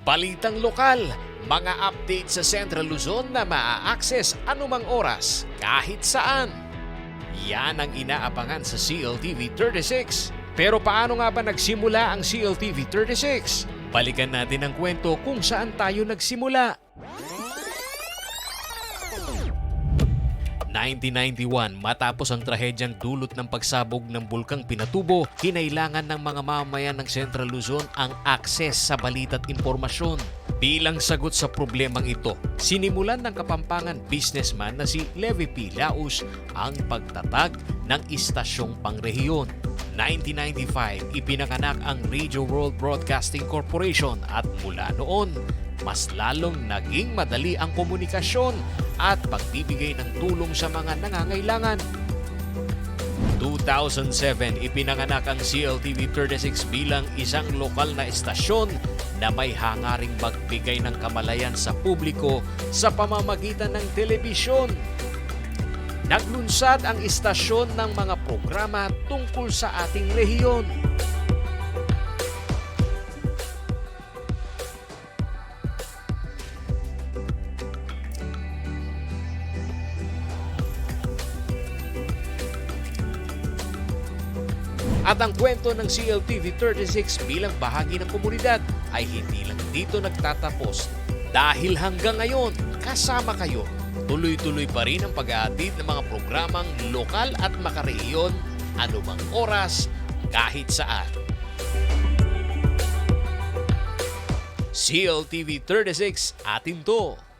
Balitang lokal, mga update sa Central Luzon na maa-access anumang oras, kahit saan. Yan ang inaabangan sa CLTV 36. Pero paano nga ba nagsimula ang CLTV 36? Balikan natin ang kwento kung saan tayo nagsimula. 1991, matapos ang trahedyang dulot ng pagsabog ng bulkang Pinatubo, kinailangan ng mga mamamayan ng Central Luzon ang akses sa balita at impormasyon. Bilang sagot sa problemang ito, sinimulan ng Kapampangan businessman na si Levi P. Laus ang pagtatag ng istasyong pangrehiyon. 1995, ipinanganak ang Radio World Broadcasting Corporation at mula noon, mas lalong naging madali ang komunikasyon at pagbibigay ng tulong sa mga nangangailangan. 2007, ipinanganak ang CLTV 36 bilang isang lokal na estasyon na may hangaring magbigay ng kamalayan sa publiko sa pamamagitan ng telebisyon. Naglunsad ang istasyon ng mga programa tungkol sa ating rehiyon. At ang kwento ng CLTV 36 bilang bahagi ng komunidad ay hindi lang dito nagtatapos. Dahil hanggang ngayon, kasama kayo. Tuloy-tuloy pa rin ang pag-aatid ng mga programang lokal at makarehiyon anumang oras, kahit saan. CLTV 36, atin to!